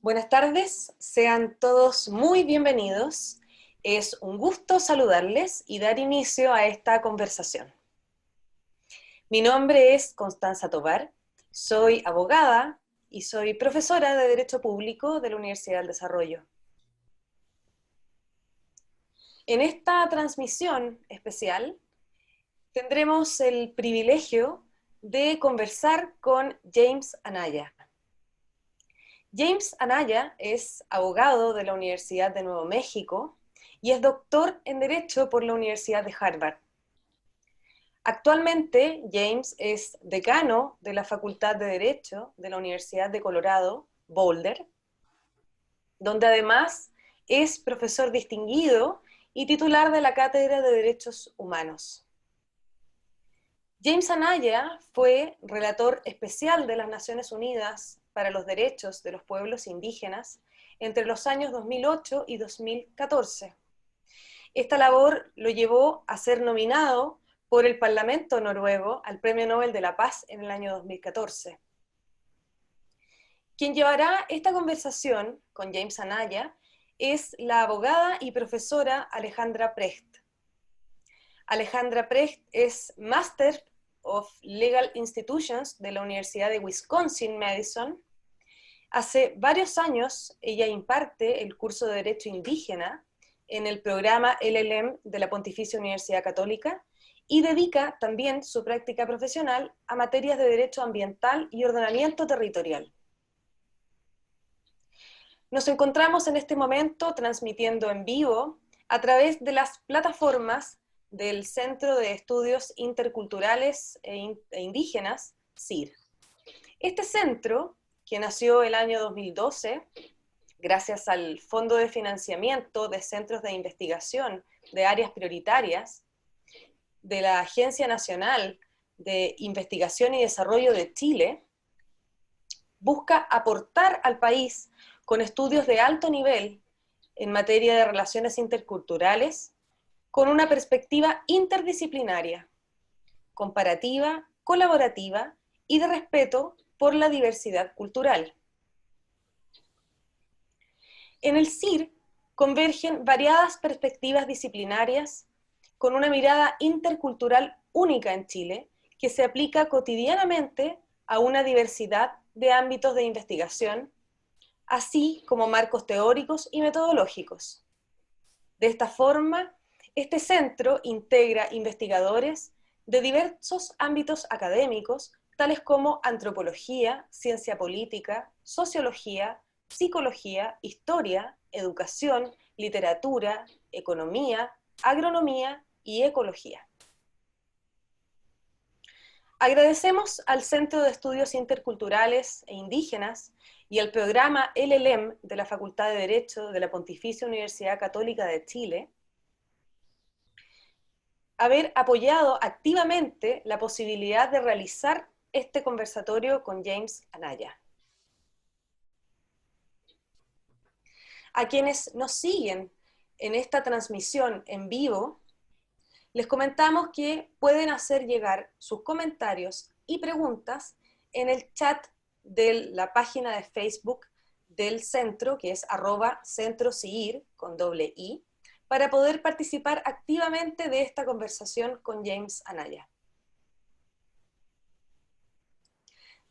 Buenas tardes, sean todos muy bienvenidos. Es un gusto saludarles y dar inicio a esta conversación. Mi nombre es Constanza Tovar, soy abogada y soy profesora de Derecho Público de la Universidad del Desarrollo. En esta transmisión especial tendremos el privilegio de conversar con James Anaya. James Anaya es abogado de la Universidad de Nuevo México y es doctor en Derecho por la Universidad de Harvard. Actualmente, James es decano de la Facultad de Derecho de la Universidad de Colorado, Boulder, donde además es profesor distinguido y titular de la Cátedra de Derechos Humanos. James Anaya fue relator especial de las Naciones Unidas para los Derechos de los Pueblos Indígenas entre los años 2008 y 2014. Esta labor lo llevó a ser nominado por el Parlamento noruego al Premio Nobel de la Paz en el año 2014. Quien llevará esta conversación con James Anaya es la abogada y profesora Alejandra Precht. Alejandra Precht es Master of Legal Institutions de la Universidad de Wisconsin-Madison. Hace varios años ella imparte el curso de Derecho Indígena en el programa LLM de la Pontificia Universidad Católica y dedica también su práctica profesional a materias de derecho ambiental y ordenamiento territorial. Nos encontramos en este momento transmitiendo en vivo a través de las plataformas del Centro de Estudios Interculturales e Indígenas, CIR. Este centro, que nació el año 2012, gracias al Fondo de Financiamiento de Centros de Investigación de Áreas Prioritarias de la Agencia Nacional de Investigación y Desarrollo de Chile, busca aportar al país con estudios de alto nivel en materia de relaciones interculturales, con una perspectiva interdisciplinaria, comparativa, colaborativa y de respeto por la diversidad cultural. En el CIR convergen variadas perspectivas disciplinarias con una mirada intercultural única en Chile que se aplica cotidianamente a una diversidad de ámbitos de investigación, así como marcos teóricos y metodológicos. De esta forma, este centro integra investigadores de diversos ámbitos académicos, tales como antropología, ciencia política, sociología, psicología, historia, educación, literatura, economía, agronomía y ecología. Agradecemos al Centro de Estudios Interculturales e Indígenas y al programa LLM de la Facultad de Derecho de la Pontificia Universidad Católica de Chile haber apoyado activamente la posibilidad de realizar este conversatorio con James Anaya. A quienes nos siguen en esta transmisión en vivo, les comentamos que pueden hacer llegar sus comentarios y preguntas en el chat de la página de Facebook del centro, que es @centrociir con doble I, para poder participar activamente de esta conversación con James Anaya.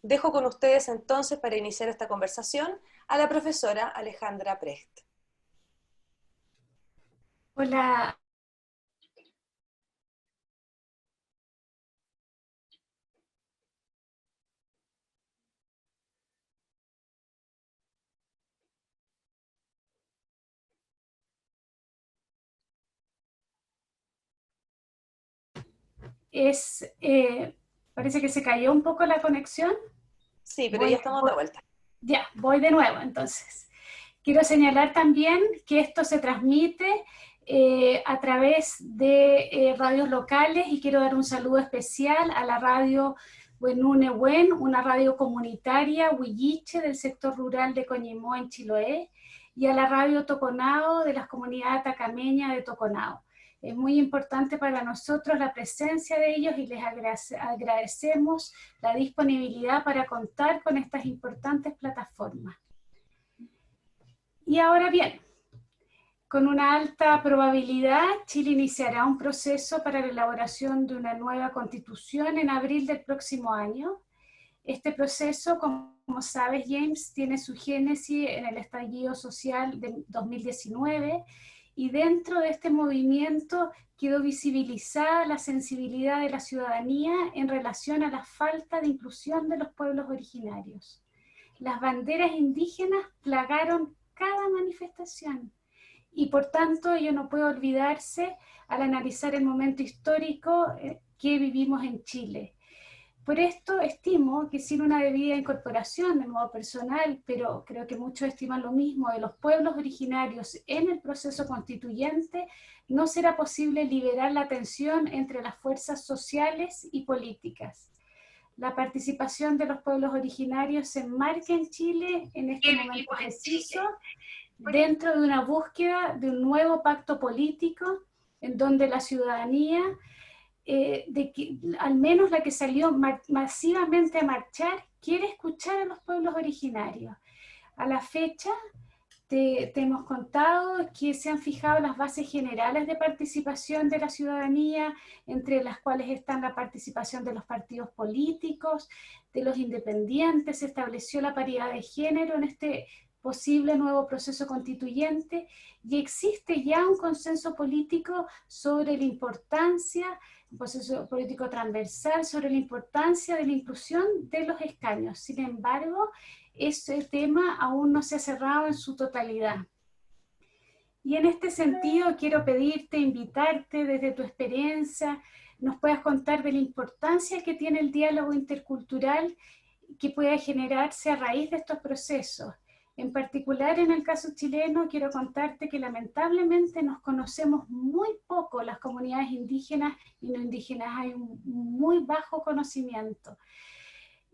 Dejo con ustedes entonces, para iniciar esta conversación, a la profesora Alejandra Precht. Hola. Parece que se cayó un poco la conexión. Sí, pero ya estamos de vuelta. Ya, voy de nuevo entonces. Quiero señalar también que esto se transmite a través de radios locales y quiero dar un saludo especial a la radio Huenunehuen, una radio comunitaria huilliche del sector rural de Coñimó en Chiloé, y a la radio Toconao de las comunidades atacameñas de Toconao. Es muy importante para nosotros la presencia de ellos y les agradecemos la disponibilidad para contar con estas importantes plataformas. Y ahora bien, con una alta probabilidad, Chile iniciará un proceso para la elaboración de una nueva constitución en abril del próximo año. Este proceso, como sabes, James, tiene su génesis en el estallido social de 2019 y dentro de este movimiento quedó visibilizada la sensibilidad de la ciudadanía en relación a la falta de inclusión de los pueblos originarios. Las banderas indígenas plagaron cada manifestación y por tanto ello no puede olvidarse al analizar el momento histórico que vivimos en Chile. Por esto estimo que sin una debida incorporación de modo personal, pero creo que muchos estiman lo mismo, de los pueblos originarios en el proceso constituyente, no será posible liberar la tensión entre las fuerzas sociales y políticas. La participación de los pueblos originarios se enmarca en Chile en este momento preciso dentro de una búsqueda de un nuevo pacto político en donde la ciudadanía, al menos la que salió masivamente a marchar, quiere escuchar a los pueblos originarios. A la fecha, te hemos contado que se han fijado las bases generales de participación de la ciudadanía, entre las cuales están la participación de los partidos políticos, de los independientes, se estableció la paridad de género en este posible nuevo proceso constituyente y existe ya un consenso político sobre la importancia, un proceso político transversal sobre la importancia de la inclusión de los escaños. Sin embargo, ese tema aún no se ha cerrado en su totalidad. Y en este sentido quiero pedirte, invitarte desde tu experiencia, nos puedas contar de la importancia que tiene el diálogo intercultural que pueda generarse a raíz de estos procesos. En particular, en el caso chileno, quiero contarte que lamentablemente nos conocemos muy poco las comunidades indígenas y no indígenas, hay un muy bajo conocimiento.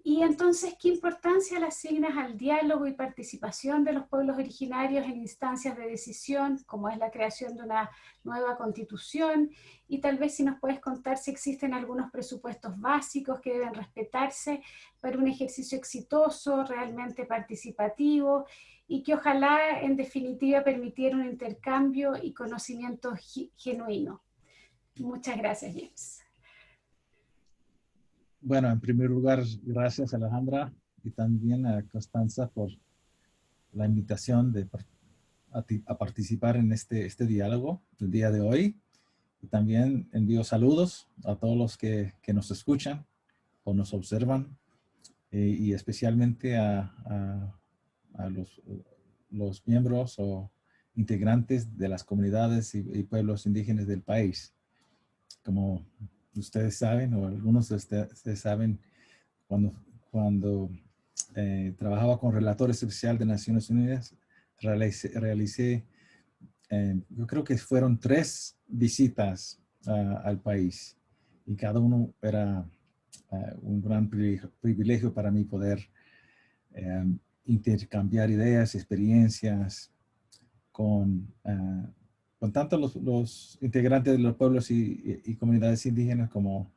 Y entonces, ¿qué importancia le asignas al diálogo y participación de los pueblos originarios en instancias de decisión, como es la creación de una nueva constitución? Y tal vez si nos puedes contar si existen algunos presupuestos básicos que deben respetarse para un ejercicio exitoso, realmente participativo, y que ojalá en definitiva permitiera un intercambio y conocimiento genuino. Muchas gracias, James. Bueno, en primer lugar, gracias Alejandra y también a Constanza por la invitación a participar en este diálogo el día de hoy. Y también envío saludos a todos los que nos escuchan o nos observan y especialmente a los miembros o integrantes de las comunidades y pueblos indígenas del país. Como ustedes saben, o algunos de ustedes saben, cuando trabajaba con relator especial de Naciones Unidas, realicé yo creo que fueron 3 visitas al país y cada uno era un gran privilegio para mí poder intercambiar ideas, experiencias con tanto los integrantes de los pueblos y comunidades indígenas como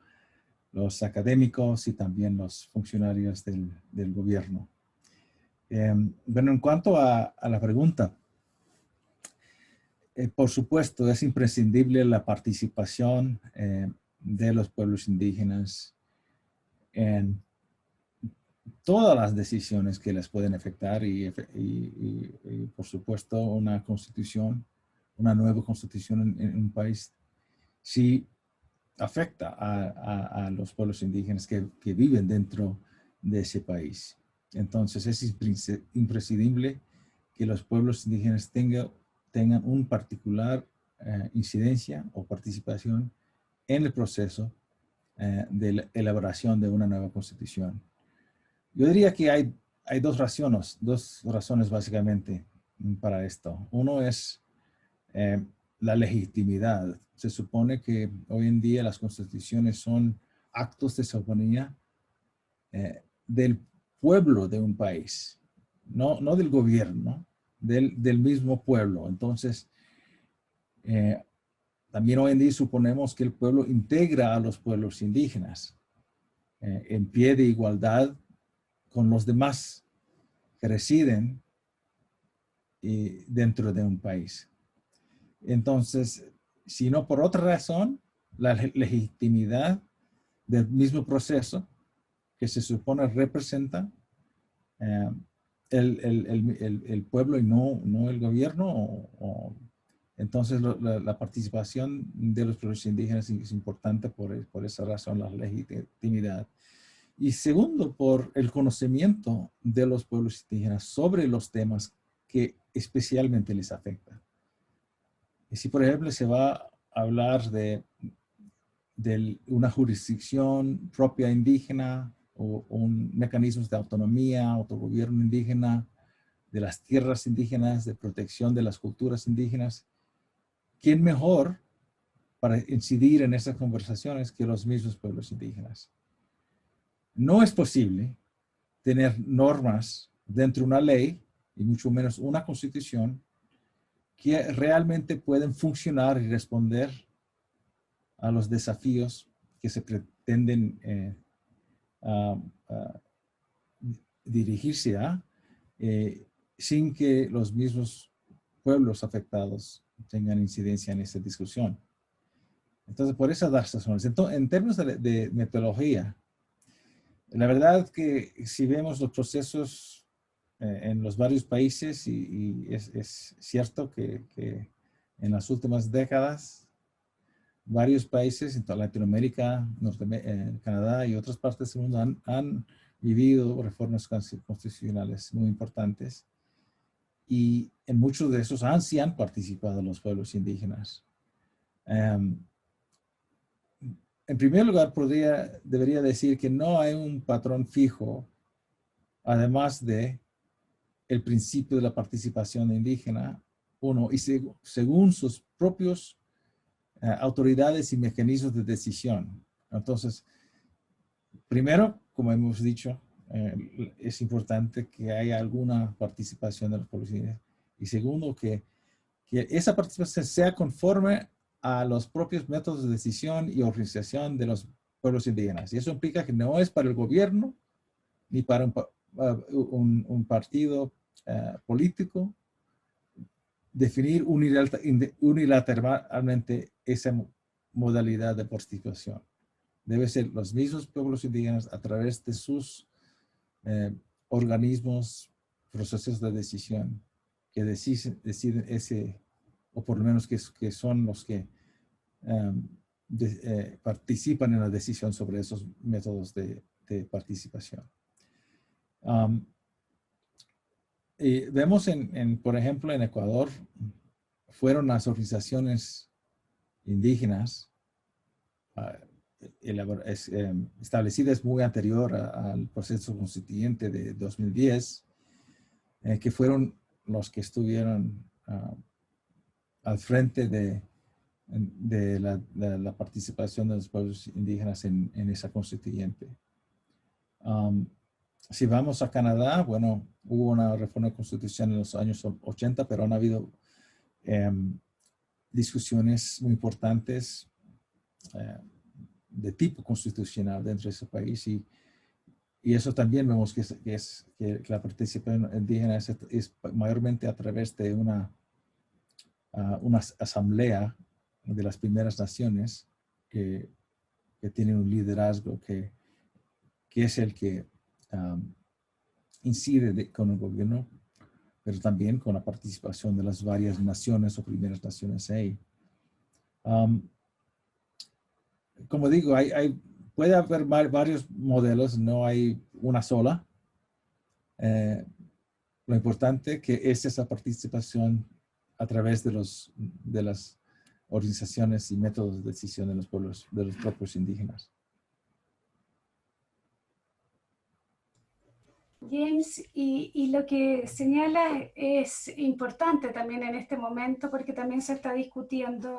los académicos y también los funcionarios del gobierno. Bueno, en cuanto a la pregunta, por supuesto, es imprescindible la participación de los pueblos indígenas en todas las decisiones que les pueden afectar y por supuesto, una nueva constitución en un país sí afecta a los pueblos indígenas que viven dentro de ese país. Entonces, es imprescindible que los pueblos indígenas tengan una particular incidencia o participación en el proceso de la elaboración de una nueva constitución. Yo diría que hay dos razones básicamente para esto. Uno es la legitimidad. Se supone que hoy en día las constituciones son actos de soberanía del pueblo de un país, no del gobierno, del mismo pueblo. Entonces, también hoy en día suponemos que el pueblo integra a los pueblos indígenas en pie de igualdad con los demás que residen dentro de un país. Entonces, si no por otra razón, la legitimidad del mismo proceso que se supone representa el pueblo y no el gobierno. Entonces, la participación de los pueblos indígenas es importante por esa razón, la legitimidad. Y segundo, por el conocimiento de los pueblos indígenas sobre los temas que especialmente les afectan. Y si, por ejemplo, se va a hablar de una jurisdicción propia indígena o un mecanismos de autonomía, autogobierno indígena, de las tierras indígenas, de protección de las culturas indígenas, ¿quién mejor para incidir en esas conversaciones que los mismos pueblos indígenas? No es posible tener normas dentro de una ley, y mucho menos una constitución, que realmente pueden funcionar y responder a los desafíos que se pretenden dirigirse a, sin que los mismos pueblos afectados tengan incidencia en esta discusión. Entonces, por esas razones. Entonces, en términos de metodología, la verdad que si vemos los procesos en los varios países, y es cierto que en las últimas décadas, varios países en toda Latinoamérica, Canadá y otras partes del mundo han vivido reformas constitucionales muy importantes. Y en muchos de esos sí han participado los pueblos indígenas. En primer lugar, debería decir que no hay un patrón fijo, además de el principio de la participación indígena, y según sus propios autoridades y mecanismos de decisión. Entonces, primero, como hemos dicho, es importante que haya alguna participación de los pueblos indígenas. Y segundo, que esa participación sea conforme a los propios métodos de decisión y organización de los pueblos indígenas. Y eso implica que no es para el gobierno ni para un partido político definir unilateralmente esa modalidad de participación. Debe ser los mismos pueblos indígenas a través de sus organismos, procesos de decisión, que deciden ese, o por lo menos que son los que participan en la decisión sobre esos métodos de participación. Y vemos, por ejemplo, en Ecuador, fueron las organizaciones indígenas establecidas muy anterior al proceso constituyente de 2010, que fueron los que estuvieron al frente de la participación de los pueblos indígenas en esa constituyente. Si vamos a Canadá, bueno, hubo una reforma constitucional en los años 80, pero han habido discusiones muy importantes de tipo constitucional dentro de ese país, y eso también vemos que la participación indígena es mayormente a través de una asamblea de las primeras naciones que tienen un liderazgo que es el que incide con el gobierno, pero también con la participación de las varias naciones o primeras naciones ahí. Como digo, puede haber varios modelos, no hay una sola. Lo importante es esa participación a través de las organizaciones y métodos de decisión de los pueblos, de los propios indígenas. James, y lo que señala es importante también en este momento, porque también se está discutiendo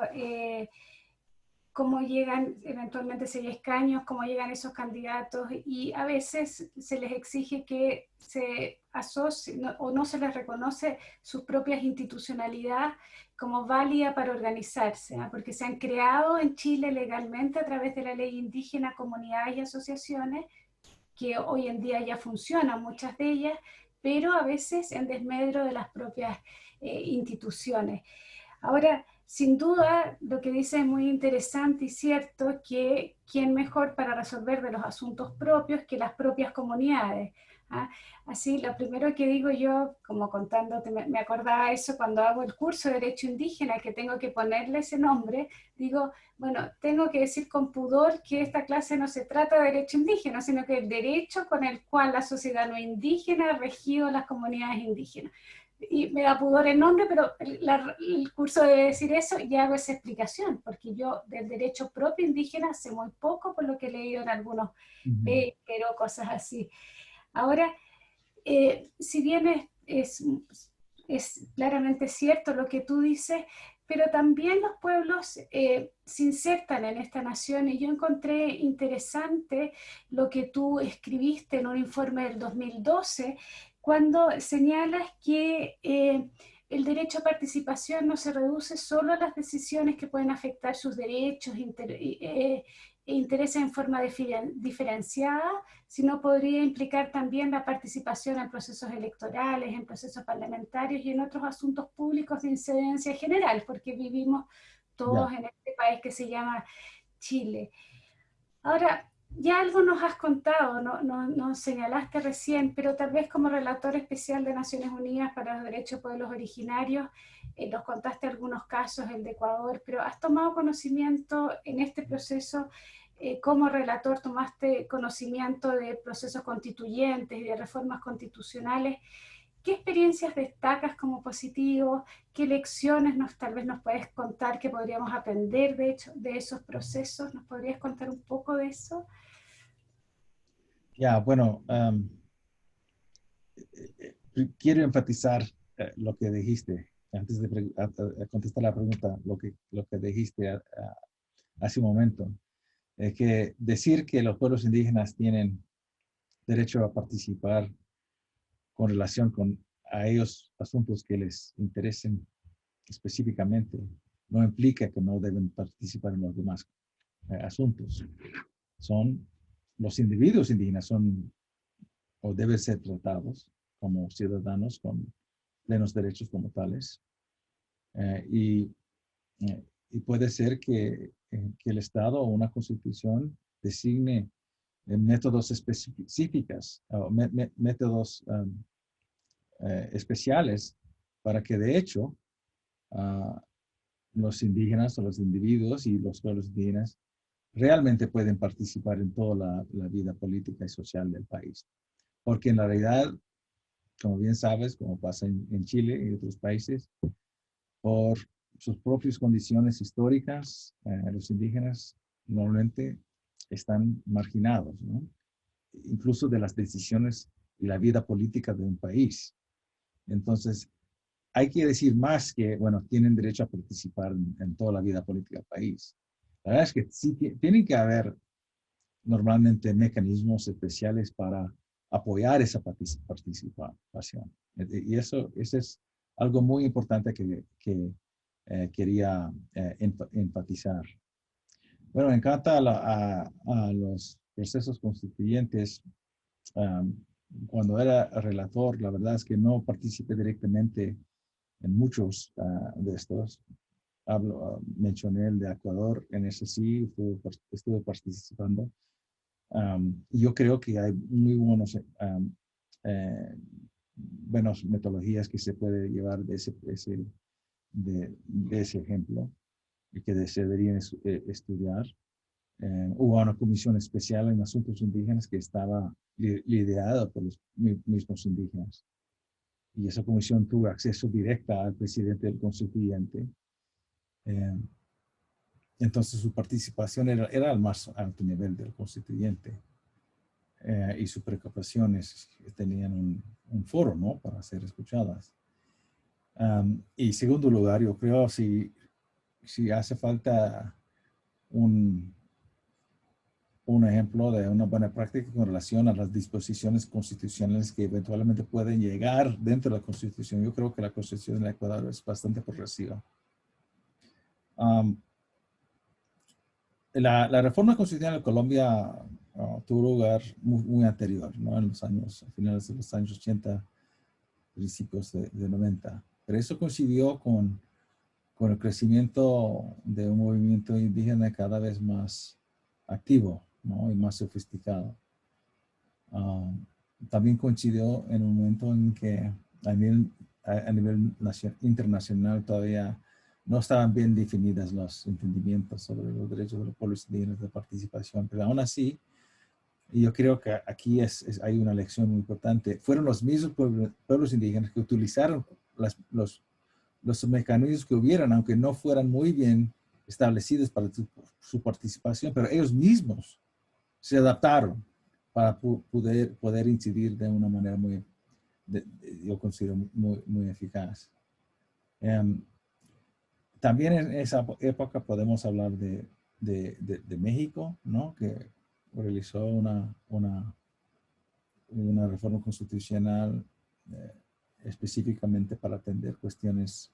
cómo llegan eventualmente 6 escaños, cómo llegan esos candidatos, y a veces se les exige que se asocien o no se les reconoce sus propias institucionalidades como válida para organizarse, porque se han creado en Chile legalmente a través de la ley indígena comunidades y asociaciones que hoy en día ya funcionan, muchas de ellas, pero a veces en desmedro de las propias instituciones. Ahora, sin duda, lo que dice es muy interesante y cierto, que quién mejor para resolver de los asuntos propios que las propias comunidades. ¿Ah? Así, lo primero que digo yo, como contándote, me acordaba eso cuando hago el curso de Derecho Indígena, que tengo que ponerle ese nombre, digo, bueno, tengo que decir con pudor que esta clase no se trata de derecho indígena, sino que el derecho con el cual la sociedad no indígena ha regido las comunidades indígenas. Y me da pudor el nombre, pero el curso debe decir eso y hago esa explicación, porque yo del derecho propio indígena sé muy poco por lo que he leído en algunos pero cosas así. Ahora, si bien es claramente cierto lo que tú dices, pero también los pueblos se insertan en esta nación, y yo encontré interesante lo que tú escribiste en un informe del 2012, cuando señalas que el derecho a participación no se reduce solo a las decisiones que pueden afectar sus derechos e intereses en forma diferenciada, sino podría implicar también la participación en procesos electorales, en procesos parlamentarios y en otros asuntos públicos de incidencia general, porque vivimos todos en este país que se llama Chile. Ahora, ya algo nos has contado, nos señalaste recién, pero tal vez como relator especial de Naciones Unidas para los Derechos de Pueblos Originarios, nos contaste algunos casos, el de Ecuador, pero ¿has tomado conocimiento en este proceso? Como relator tomaste conocimiento de procesos constituyentes y de reformas constitucionales. ¿Qué experiencias destacas como positivos? ¿Qué lecciones tal vez nos puedes contar que podríamos aprender de esos procesos? ¿Nos podrías contar un poco de eso? Bueno, quiero enfatizar lo que dijiste antes de contestar la pregunta, lo que dijiste hace un momento. Que decir que los pueblos indígenas tienen derecho a participar con relación a ellos asuntos que les interesen específicamente no implica que no deben participar en los demás asuntos. Los individuos indígenas son o deben ser tratados como ciudadanos con plenos derechos como tales. Y puede ser que el Estado o una constitución designe métodos específicas o métodos especiales para que de hecho los indígenas o los individuos y los pueblos indígenas realmente pueden participar en toda la vida política y social del país. Porque en la realidad, como bien sabes, como pasa en Chile y otros países, por sus propias condiciones históricas, los indígenas normalmente están marginados, ¿no? Incluso de las decisiones y la vida política de un país. Entonces, hay que decir más que, bueno, tienen derecho a participar en toda la vida política del país. La verdad es que sí tienen que haber normalmente mecanismos especiales para apoyar esa participación. Y eso es algo muy importante que quería enfatizar. Bueno, en cuanto a los procesos constituyentes, cuando era relator, la verdad es que no participé directamente en muchos de estos. Mencioné el de Ecuador, en ese sí estuve participando. Y yo creo que hay muy buenas metodologías que se puede llevar de ese ejemplo y que se deberían estudiar. Hubo una comisión especial en asuntos indígenas que estaba liderada por los mismos indígenas. Y esa comisión tuvo acceso directo al presidente del constituyente. Entonces su participación era al más alto nivel del constituyente. Y sus preocupaciones tenían un foro, ¿no?, para ser escuchadas. Y segundo lugar, yo creo si hace falta un ejemplo de una buena práctica con relación a las disposiciones constitucionales que eventualmente pueden llegar dentro de la Constitución. Yo creo que la Constitución de Ecuador es bastante progresiva. La reforma constitucional de Colombia tuvo lugar muy anterior, ¿no?, en los años, a finales de los años 80, principios de 90. Pero eso coincidió con el crecimiento de un movimiento indígena cada vez más activo, ¿no? Y más sofisticado. También coincidió en un momento en que a nivel internacional todavía no estaban bien definidas los entendimientos sobre los derechos de los pueblos indígenas de participación, pero aún así, y yo creo que aquí hay una lección muy importante, fueron los mismos pueblos indígenas que utilizaron los mecanismos que hubieran, aunque no fueran muy bien establecidos para su participación, pero ellos mismos se adaptaron para poder incidir de una manera yo considero muy eficaz. También en esa época podemos hablar de México, ¿no? Que realizó una reforma constitucional específicamente para atender cuestiones,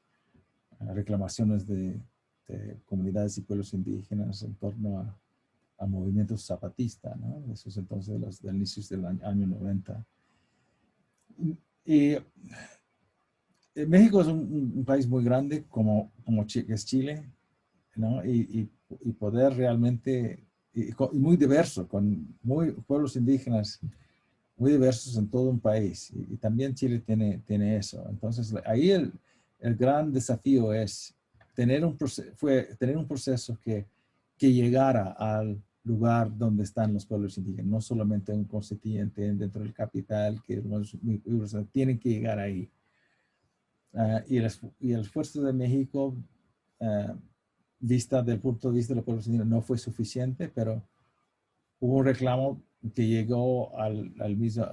reclamaciones de comunidades y pueblos indígenas en torno a movimientos zapatistas, ¿no? Esos entonces del inicio del año 90. Y México es un país muy grande como es Chile, ¿no? Y poder realmente, y muy diverso, con pueblos indígenas muy diversos en todo un país. Y también Chile tiene eso. Entonces, ahí el gran desafío es tener un proceso que llegara al lugar donde están los pueblos indígenas, no solamente un constituyente dentro del capital, que tienen que llegar ahí. Y el esfuerzo de México, vista del punto de vista de los pueblos indígenas, no fue suficiente, pero hubo un reclamo que llegó al mismo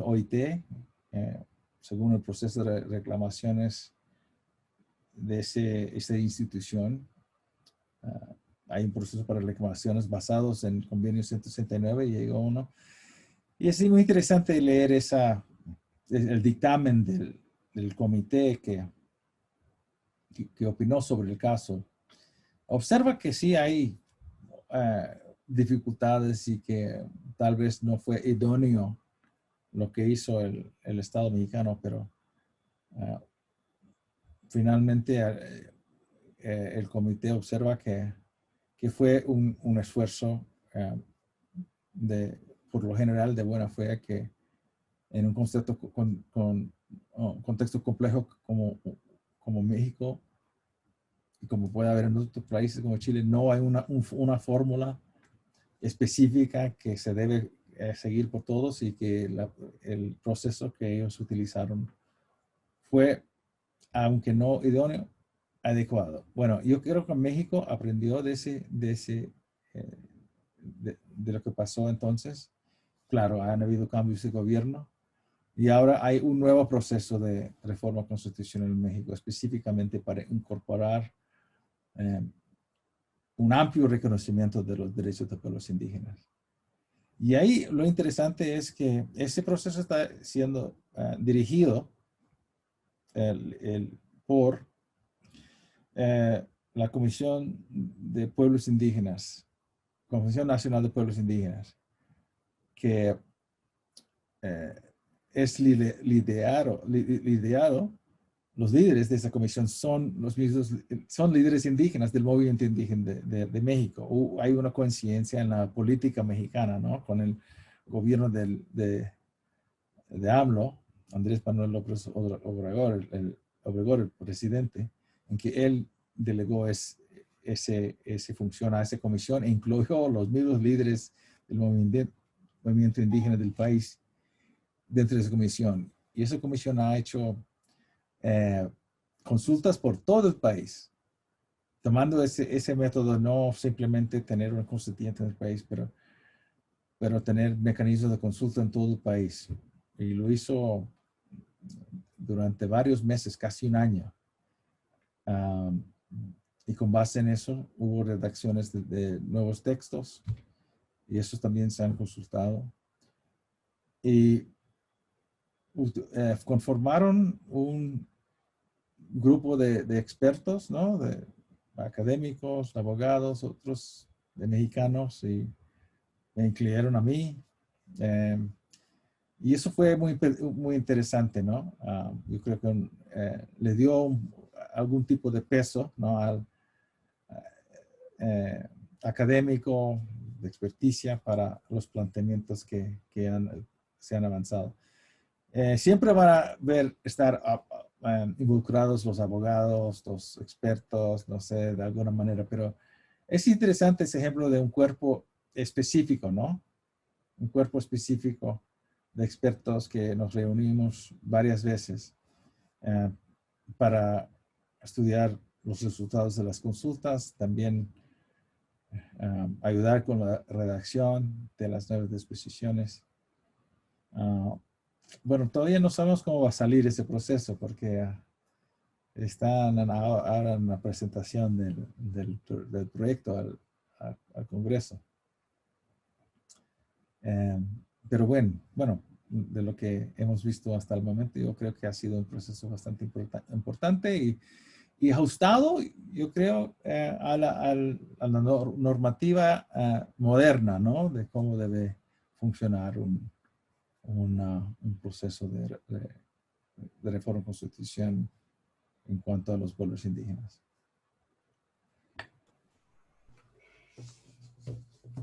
OIT, según el proceso de reclamaciones de esa institución. Hay un proceso para reclamaciones basados en el convenio 169 y llegó uno. Y es muy interesante leer el dictamen del comité que opinó sobre el caso. Observa que sí hay dificultades y que tal vez no fue idóneo lo que hizo el Estado mexicano, pero finalmente el comité observa que fue un esfuerzo por lo general de buena fe, que en un contexto complejo como México, y como puede haber en otros países como Chile, no hay una fórmula específica que se debe seguir por todos, y que el proceso que ellos utilizaron fue, aunque no idóneo, adecuado. Bueno, yo creo que México aprendió de lo que pasó entonces. Claro, han habido cambios de gobierno y ahora hay un nuevo proceso de reforma constitucional en México, específicamente para incorporar un amplio reconocimiento de los derechos de pueblos indígenas. Y ahí lo interesante es que ese proceso está siendo dirigido por la Comisión de Pueblos Indígenas, Comisión Nacional de Pueblos Indígenas, que es liderado. Los líderes de esa comisión son los mismos, son líderes indígenas del movimiento indígena de México. Hay una coincidencia en la política mexicana, ¿no? Con el gobierno de AMLO, Andrés Manuel López Obrador, el presidente, en que él delegó esa función a esa comisión e incluyó los mismos líderes del movimiento indígena del país dentro de esa comisión. Y esa comisión ha hecho consultas por todo el país, tomando ese método, no simplemente tener un constituyente en el país, pero tener mecanismos de consulta en todo el país. Y lo hizo durante varios meses, casi un año. Y con base en eso hubo redacciones de nuevos textos, y esos también se han consultado. Y conformaron un grupo de expertos, ¿no? De académicos, abogados, otros de mexicanos, y me incluyeron a mí. Y eso fue muy interesante, ¿no? Yo creo que le dio algún tipo de peso, ¿no? Al académico, de experticia para los planteamientos que se han avanzado. Siempre van a estar involucrados los abogados, los expertos, no sé, de alguna manera, pero es interesante ese ejemplo de un cuerpo específico, ¿no? Un cuerpo específico de expertos que nos reunimos varias veces para estudiar los resultados de las consultas, también ayudar con la redacción de las nuevas disposiciones. Bueno, todavía no sabemos cómo va a salir ese proceso porque están ahora en la presentación del proyecto al Congreso. Pero bueno, de lo que hemos visto hasta el momento, yo creo que ha sido un proceso bastante importante y ajustado, yo creo, a la normativa moderna, ¿no? De cómo debe funcionar un proceso de reforma constitucional en cuanto a los pueblos indígenas.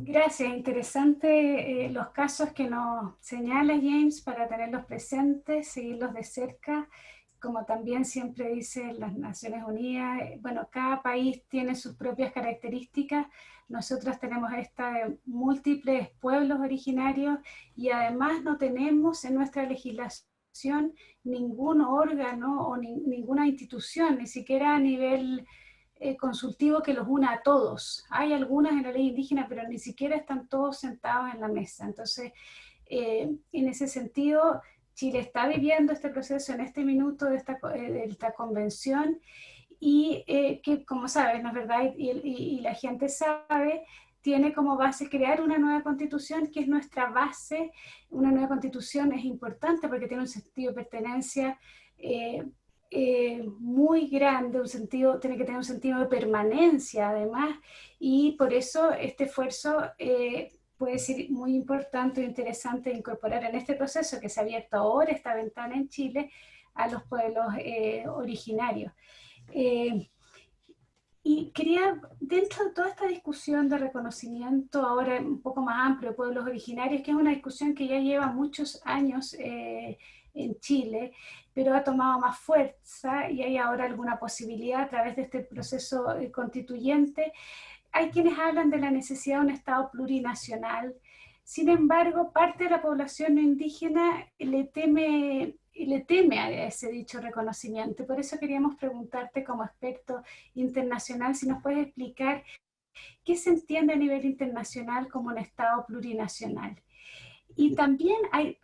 Gracias, interesante los casos que nos señala James para tenerlos presentes, seguirlos de cerca. Como también siempre dicen las Naciones Unidas, bueno, cada país tiene sus propias características. Nosotros tenemos esta de múltiples pueblos originarios y además no tenemos en nuestra legislación ningún órgano o ninguna institución, ni siquiera a nivel consultivo que los una a todos. Hay algunas en la ley indígena, pero ni siquiera están todos sentados en la mesa. Entonces, en ese sentido, Chile está viviendo este proceso en este minuto de esta convención y que, como saben, ¿no es verdad? Y la gente sabe, tiene como base crear una nueva constitución, que es nuestra base. Una nueva constitución es importante porque tiene un sentido de pertenencia muy grande, tiene que tener un sentido de permanencia además, y por eso este esfuerzo puede ser muy importante e interesante incorporar en este proceso que se ha abierto ahora, esta ventana en Chile, a los pueblos originarios. Y quería, dentro de toda esta discusión de reconocimiento ahora un poco más amplio de pueblos originarios, que es una discusión que ya lleva muchos años en Chile, pero ha tomado más fuerza y hay ahora alguna posibilidad a través de este proceso constituyente. Hay quienes hablan de la necesidad de un Estado plurinacional. Sin embargo, parte de la población no indígena le teme a ese dicho reconocimiento. Por eso queríamos preguntarte como experto internacional si nos puedes explicar qué se entiende a nivel internacional como un Estado plurinacional. Y también hay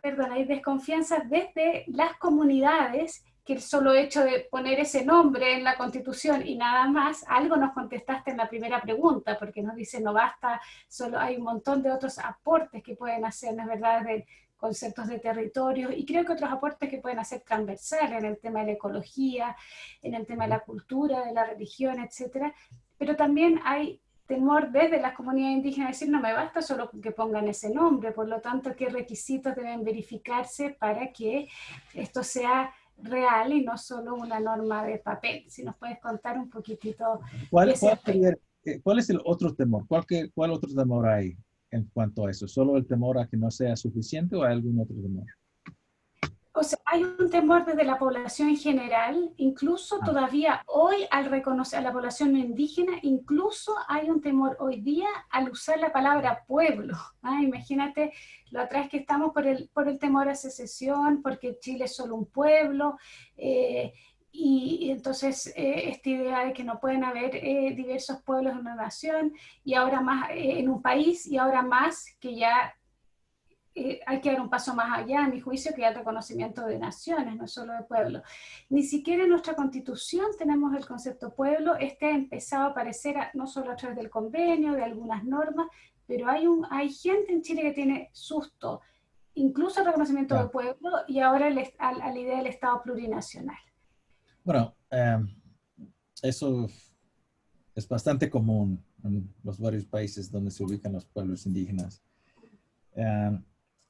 desconfianza desde las comunidades, que el solo hecho de poner ese nombre en la Constitución y nada más, algo nos contestaste en la primera pregunta, porque nos dice no basta, solo hay un montón de otros aportes que pueden hacer, ¿no es verdad?, de conceptos de territorio, y creo que otros aportes que pueden hacer transversales en el tema de la ecología, en el tema de la cultura, de la religión, etcétera, pero también hay temor desde las comunidades indígenas decir no me basta solo con que pongan ese nombre, por lo tanto, ¿qué requisitos deben verificarse para que esto sea real y no solo una norma de papel? Si nos puedes contar un poquitito. ¿Cuál es el otro temor? ¿Cuál otro temor hay en cuanto a eso? ¿Solo el temor a que no sea suficiente o hay algún otro temor? O sea, hay un temor desde la población en general, incluso todavía hoy al reconocer a la población no indígena, incluso hay un temor hoy día al usar la palabra pueblo. Imagínate lo atrás que estamos por el temor a secesión, porque Chile es solo un pueblo, y entonces esta idea de que no pueden haber diversos pueblos en una nación, y ahora más en un país, y ahora más que ya hay que dar un paso más allá, a mi juicio, que el reconocimiento de naciones, no solo de pueblos. Ni siquiera en nuestra Constitución tenemos el concepto pueblo. Este ha empezado a aparecer no solo a través del convenio, de algunas normas, pero hay gente en Chile que tiene susto, incluso el reconocimiento de pueblo, y ahora a la idea del Estado plurinacional. Bueno, eso es bastante común en los varios países donde se ubican los pueblos indígenas.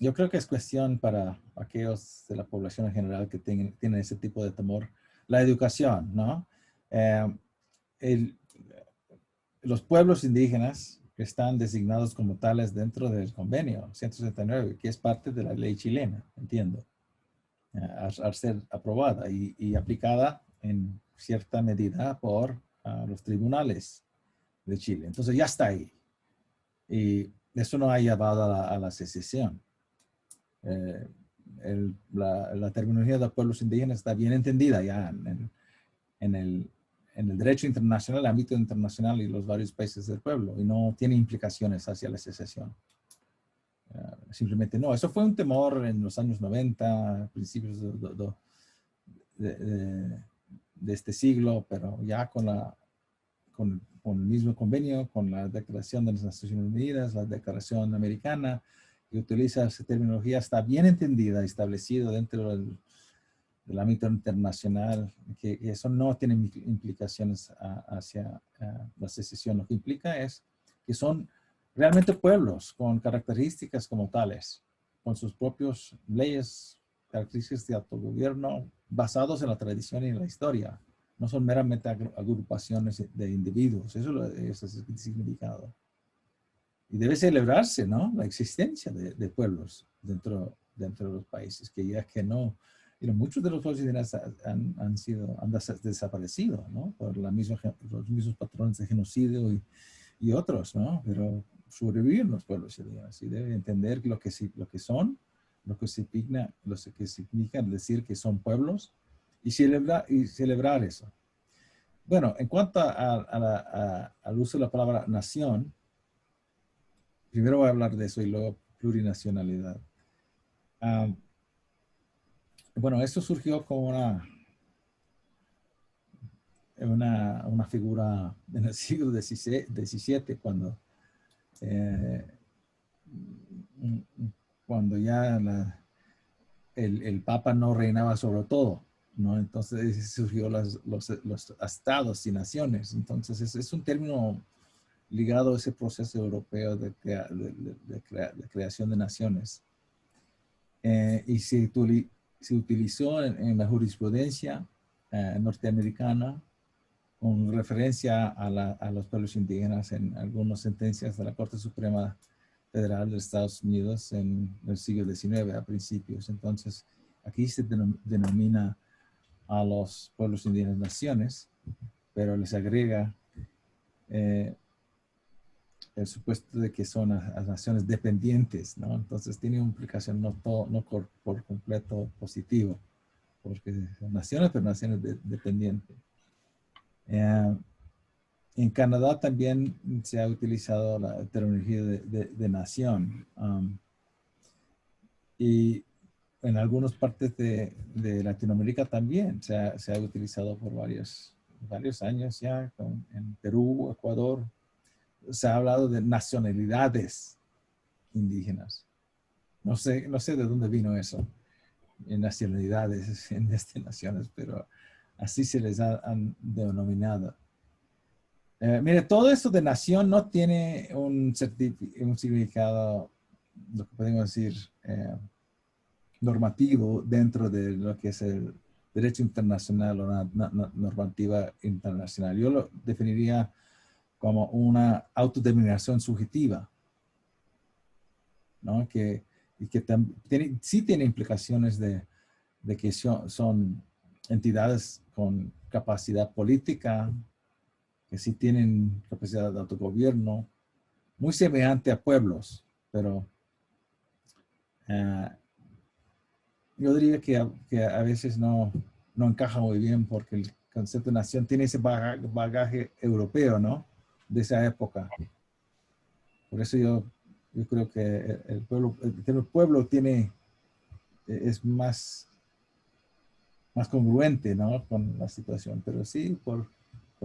yo creo que es cuestión para aquellos de la población en general que tienen ese tipo de temor, la educación, ¿no? Eh, el- los pueblos indígenas que están designados como tales dentro del convenio 169, que es parte de la ley chilena, entiendo, al ser aprobada y aplicada en cierta medida por los tribunales de Chile. Entonces ya está ahí. Y eso no ha llevado a la secesión. Eh, la terminología de pueblos indígenas está bien entendida ya en el derecho internacional, el ámbito internacional y los varios países del pueblo, y no tiene implicaciones hacia la secesión. Simplemente no. Eso fue un temor en los años 90, principios de este siglo, pero ya con el mismo convenio, con la Declaración de las Naciones Unidas, la Declaración Americana, que utiliza esa terminología, está bien entendida, establecido dentro del ámbito internacional, que eso no tiene implicaciones hacia la secesión. Lo que implica es que son realmente pueblos con características como tales, con sus propias leyes, características de autogobierno basados en la tradición y en la historia. No son meramente agrupaciones de individuos. Eso es el significado. Y debe celebrarse, ¿no? La existencia de pueblos dentro de los países, que ya que no, muchos de los pueblos indígenas han desaparecido, ¿no? Por los mismos patrones de genocidio y otros, ¿no? Pero sobreviven los pueblos indígenas y deben entender lo que son, lo que significa decir que son pueblos y celebrar eso. Bueno, en cuanto al uso de la palabra nación, primero voy a hablar de eso y luego plurinacionalidad. Bueno, esto surgió como una figura en el siglo XVII, cuando ya el Papa no reinaba sobre todo, ¿no? Entonces surgió los estados y naciones. Entonces es un término ligado a ese proceso europeo de creación de naciones. Y se utilizó en la jurisprudencia norteamericana con referencia a los pueblos indígenas en algunas sentencias de la Corte Suprema Federal de Estados Unidos en el siglo XIX a principios. Entonces, aquí se denomina a los pueblos indígenas naciones, pero les agrega el supuesto de que son las naciones dependientes, ¿no? Entonces tiene una implicación no por completo positivo, porque son naciones, pero naciones dependientes. En Canadá también se ha utilizado la terminología de nación. Y en algunas partes de Latinoamérica también se ha utilizado por varios años ya, en Perú, Ecuador. Se ha hablado de nacionalidades indígenas. No sé de dónde vino eso, en nacionalidades, en naciones, pero así se les han denominado. Mire, todo esto de nación no tiene un significado, lo que podemos decir, normativo dentro de lo que es el derecho internacional o la normativa internacional. Yo lo definiría como una autodeterminación subjetiva, ¿no? Sí tiene implicaciones de que son entidades con capacidad política, que sí tienen capacidad de autogobierno, muy semejante a pueblos, pero yo diría que a veces no encaja muy bien porque el concepto de nación tiene ese bagaje europeo, ¿no? De esa época. Por eso yo creo que el pueblo es más congruente, ¿no? Con la situación, pero sí por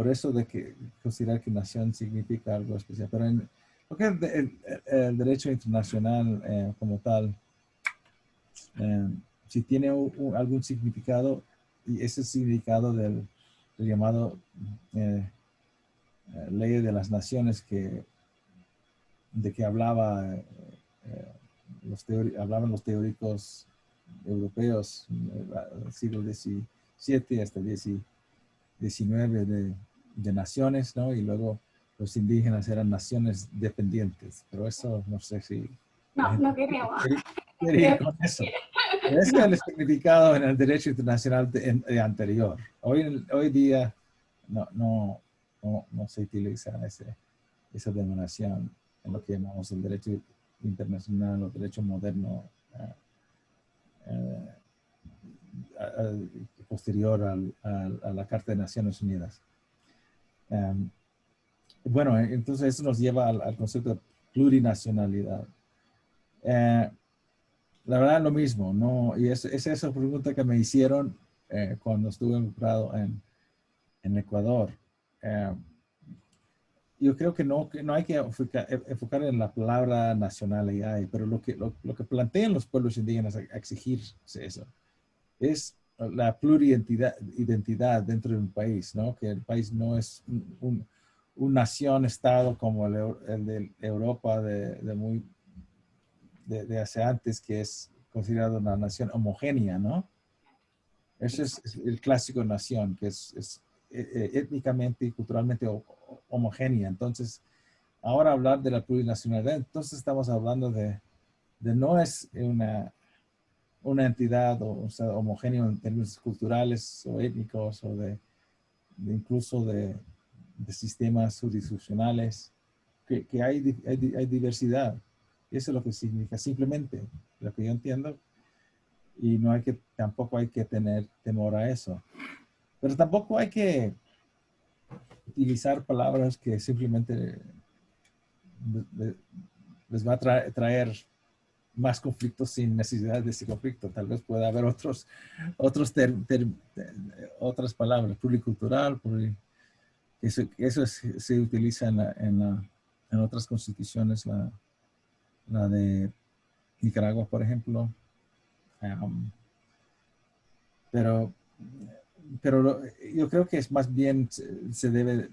eso de que considerar que nación significa algo especial. Pero en lo que es el derecho internacional como tal, si tiene algún significado, y ese significado del llamado ley de las naciones de que hablaba hablaban los teóricos europeos, del siglo XVII hasta XIX de naciones, ¿no? Y luego los indígenas eran naciones dependientes, pero eso no sé si la No, gente no queremos. quiere ir con eso. Pero ese es el significado en el derecho internacional anterior. Hoy día no se utiliza esa denominación en lo que llamamos el derecho internacional o derecho moderno posterior a la Carta de Naciones Unidas. Bueno, entonces eso nos lleva al concepto de plurinacionalidad. La verdad, lo mismo, ¿no? Y es esa pregunta que me hicieron cuando estuve involucrado en Ecuador. Yo creo que no hay que enfocar en la palabra nacionalidad, pero lo que plantean los pueblos indígenas a exigirse eso es la pluriidentidad dentro de un país, ¿no? Que el país no es un nación-estado como el de Europa de hace antes, que es considerado una nación homogénea, ¿no? Ese es el clásico nación, que es étnicamente y culturalmente homogénea. Entonces, ahora hablar de la plurinacionalidad, entonces estamos hablando de no es una entidad o sea, homogénea en términos culturales o étnicos o incluso de sistemas jurisdiccionales, que hay diversidad. Y eso es lo que significa simplemente, lo que yo entiendo. Y tampoco hay que tener temor a eso. Pero tampoco hay que utilizar palabras que simplemente les va a traer más conflictos sin necesidad de ese conflicto. Tal vez pueda haber otras palabras, pluricultural, eso se utiliza en otras constituciones, la de Nicaragua, por ejemplo. Pero yo creo que es más bien se debe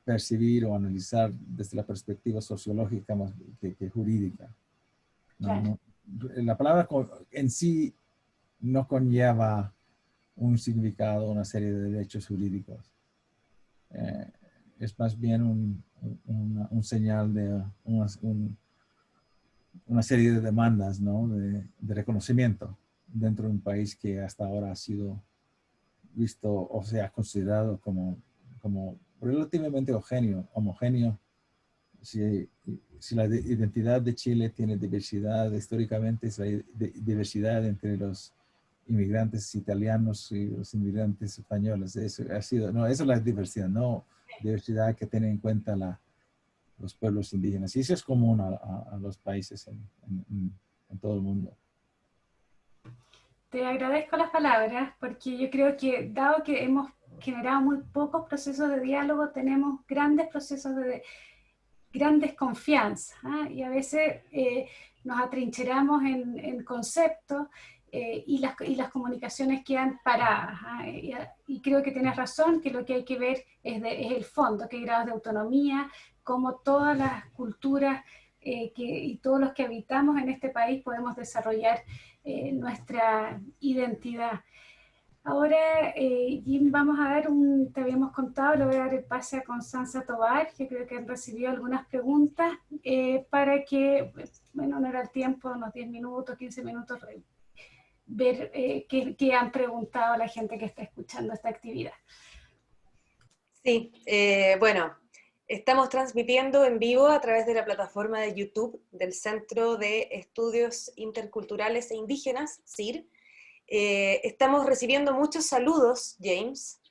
percibir o analizar desde la perspectiva sociológica más que jurídica. Claro. La palabra en sí no conlleva un significado, una serie de derechos jurídicos. Es más bien un señal de una serie de demandas, ¿no? de reconocimiento dentro de un país que hasta ahora ha sido visto o sea considerado como relativamente homogéneo. Si la identidad de Chile tiene diversidad históricamente, es la diversidad entre los inmigrantes italianos y los inmigrantes españoles. Eso es la diversidad, no diversidad que tiene en cuenta los pueblos indígenas. Y eso es común a los países en todo el mundo. Te agradezco las palabras porque yo creo que dado que hemos generado muy pocos procesos de diálogo, tenemos grandes procesos de gran desconfianza, ¿eh? Y a veces nos atrincheramos en conceptos y las comunicaciones quedan paradas, ¿eh? Y creo que tienes razón, que lo que hay que ver es el fondo, qué grados de autonomía, cómo todas las culturas y todos los que habitamos en este país podemos desarrollar nuestra identidad. Ahora, Jim, vamos a dar te habíamos contado, le voy a dar el pase a Constanza Tovar. Yo creo que han recibido algunas preguntas para que, bueno, no era el tiempo, unos 10 minutos, 15 minutos, ver qué han preguntado la gente que está escuchando esta actividad. Sí, bueno, estamos transmitiendo en vivo a través de la plataforma de YouTube del Centro de Estudios Interculturales e Indígenas, CIR. Estamos recibiendo muchos saludos, James.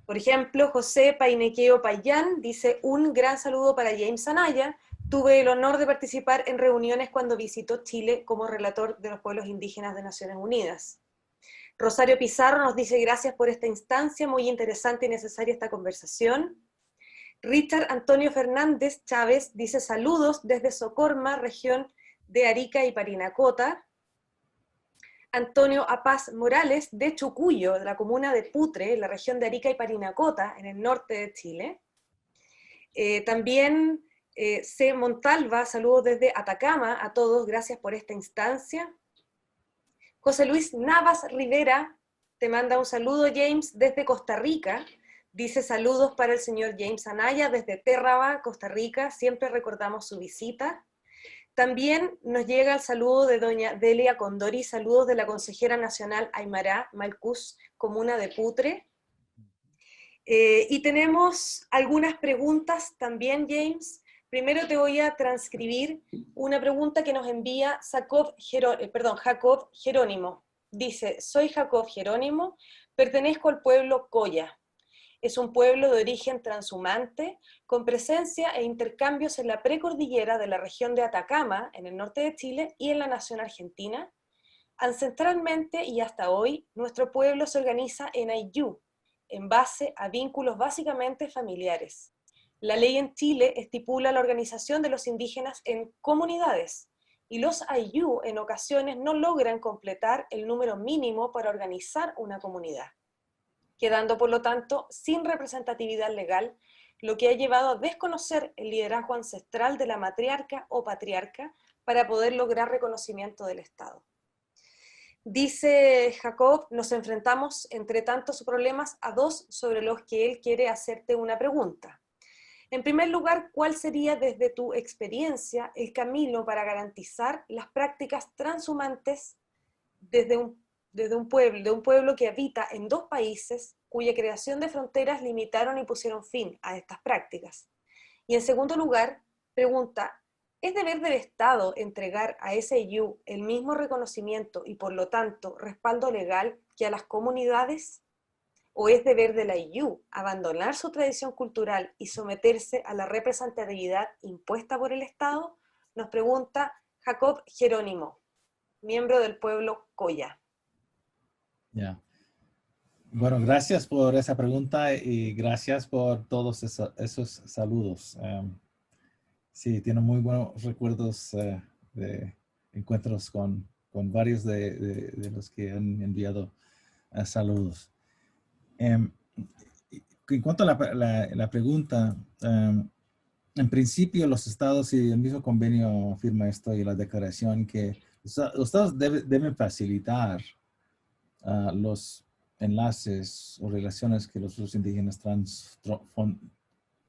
Por ejemplo, José Painequeo Payán dice: un gran saludo para James Anaya. Tuve el honor de participar en reuniones cuando visitó Chile como relator de los pueblos indígenas de Naciones Unidas. Rosario Pizarro nos dice: gracias por esta instancia, muy interesante y necesaria esta conversación. Richard Antonio Fernández Chávez dice: saludos desde Socorma, región de Arica y Parinacota. Antonio Apaz Morales, de Chucuyo, de la comuna de Putre, en la región de Arica y Parinacota, en el norte de Chile. También C. Montalva, saludos desde Atacama a todos, gracias por esta instancia. José Luis Navas Rivera te manda un saludo, James, desde Costa Rica. Dice saludos para el señor James Anaya desde Terraba, Costa Rica. Siempre recordamos su visita. También nos llega el saludo de doña Delia Condori, saludos de la consejera nacional Aymara Malcús, comuna de Putre. Y tenemos algunas preguntas también, James. Primero te voy a transcribir una pregunta que nos envía Jacob Jerónimo. Dice, soy Jacob Jerónimo, pertenezco al pueblo Coya. Es un pueblo de origen transhumante, con presencia e intercambios en la precordillera de la región de Atacama, en el norte de Chile, y en la nación argentina. Ancestralmente y hasta hoy, nuestro pueblo se organiza en ayllu, en base a vínculos básicamente familiares. La ley en Chile estipula la organización de los indígenas en comunidades, y los ayllu en ocasiones no logran completar el número mínimo para organizar una comunidad, quedando por lo tanto sin representatividad legal, lo que ha llevado a desconocer el liderazgo ancestral de la matriarca o patriarca para poder lograr reconocimiento del Estado. Dice Jacob, nos enfrentamos entre tantos problemas a dos sobre los que él quiere hacerte una pregunta. En primer lugar, ¿cuál sería desde tu experiencia el camino para garantizar las prácticas transhumantes de un pueblo que habita en dos países cuya creación de fronteras limitaron y pusieron fin a estas prácticas? Y en segundo lugar, pregunta, ¿es deber del Estado entregar a ese ayllu el mismo reconocimiento y por lo tanto respaldo legal que a las comunidades? ¿O es deber del ayllu abandonar su tradición cultural y someterse a la representatividad impuesta por el Estado? Nos pregunta Jacob Jerónimo, miembro del pueblo Coya. Ya. Bueno, gracias por esa pregunta y gracias por todos esos saludos. Sí, tengo muy buenos recuerdos de encuentros con varios de los que han enviado saludos. En cuanto a la pregunta, en principio los estados y el mismo convenio afirma esto y la declaración que los estados deben facilitar los enlaces o relaciones que los indígenas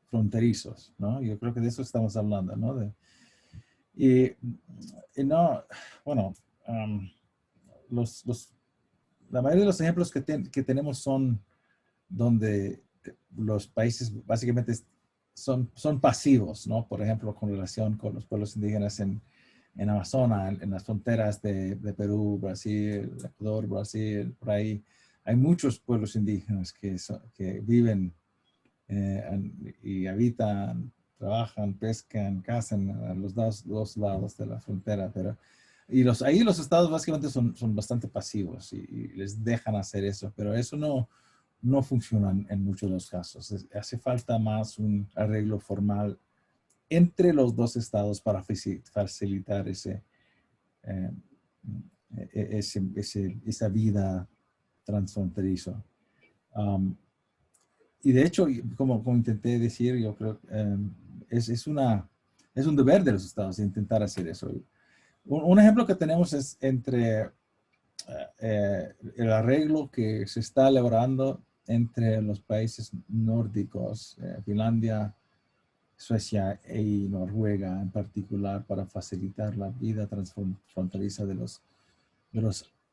fronterizos, ¿no? Yo creo que de eso estamos hablando, ¿no? Y no, bueno, la mayoría de los ejemplos que tenemos son donde los países básicamente son pasivos, ¿no? Por ejemplo, con relación con los pueblos indígenas en Amazonas, en las fronteras de Perú, Brasil, Ecuador, Brasil, por ahí. Hay muchos pueblos indígenas que viven y habitan, trabajan, pescan, cazan a los dos lados de la frontera. Ahí los estados básicamente son bastante pasivos y les dejan hacer eso, pero eso no funciona en muchos de los casos. Hace falta más un arreglo formal entre los dos estados para facilitar esa vida transfronteriza. Y de hecho, como intenté decir, yo creo que es un deber de los estados intentar hacer eso. Un ejemplo que tenemos es entre el arreglo que se está elaborando entre los países nórdicos, Finlandia, Suecia y Noruega en particular, para facilitar la vida transfronteriza de los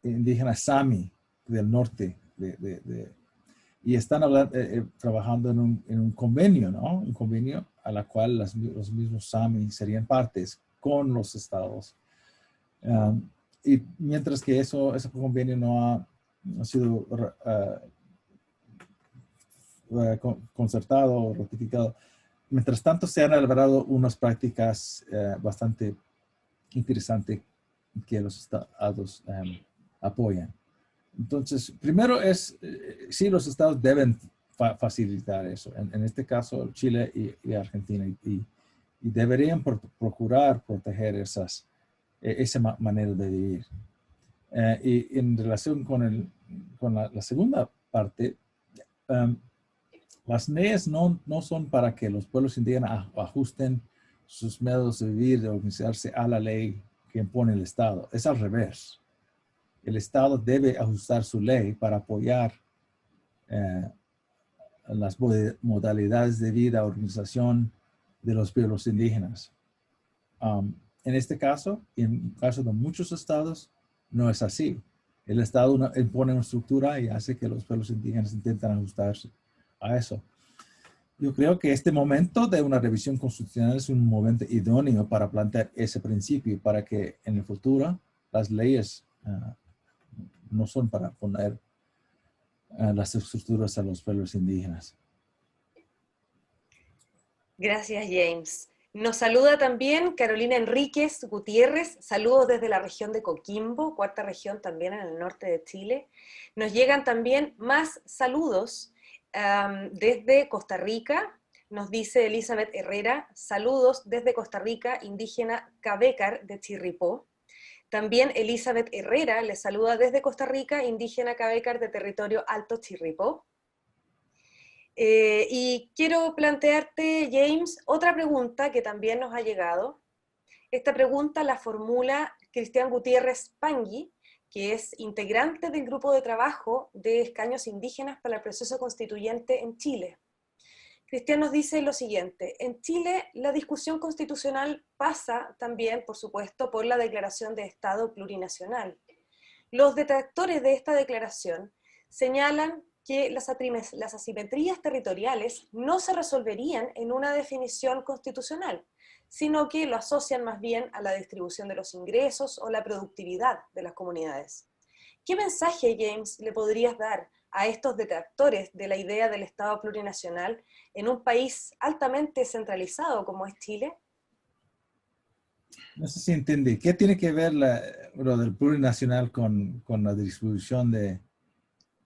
indígenas Sami del norte y están trabajando en un convenio, ¿no? Un convenio a la cual los mismos Sami serían partes con los estados. Y mientras que ese convenio no ha sido concertado o ratificado, mientras tanto se han elaborado unas prácticas bastante interesantes que los estados apoyan. Entonces, primero sí, los estados deben facilitar eso. En este caso, Chile y Argentina. Y deberían procurar proteger esa manera de vivir. Y en relación con la segunda parte, las leyes no son para que los pueblos indígenas ajusten sus métodos de vivir, de organizarse a la ley que impone el Estado. Es al revés. El Estado debe ajustar su ley para apoyar las modalidades de vida, organización de los pueblos indígenas. En este caso, y en el caso de muchos estados, no es así. El Estado impone una estructura y hace que los pueblos indígenas intenten ajustarse a eso. Yo creo que este momento de una revisión constitucional es un momento idóneo para plantear ese principio, para que en el futuro las leyes no son para poner las estructuras a los pueblos indígenas. Gracias, James. Nos saluda también Carolina Enríquez Gutiérrez, saludos desde la región de Coquimbo, cuarta región también en el norte de Chile. Nos llegan también más saludos desde Costa Rica, nos dice Elizabeth Herrera, saludos desde Costa Rica, indígena Cavécar de Chirripó. También Elizabeth Herrera le saluda desde Costa Rica, indígena Cavécar de territorio Alto Chirripó. Y quiero plantearte, James, otra pregunta que también nos ha llegado. Esta pregunta la formula Cristian Gutiérrez Pangui, que es integrante del grupo de trabajo de escaños indígenas para el proceso constituyente en Chile. Cristian nos dice lo siguiente: en Chile la discusión constitucional pasa también, por supuesto, por la declaración de Estado plurinacional. Los detractores de esta declaración señalan que las asimetrías territoriales no se resolverían en una definición constitucional, sino que lo asocian más bien a la distribución de los ingresos o la productividad de las comunidades. ¿Qué mensaje, James, le podrías dar a estos detractores de la idea del Estado plurinacional en un país altamente centralizado como es Chile? No sé si entendí. ¿Qué tiene que ver lo del plurinacional con la distribución de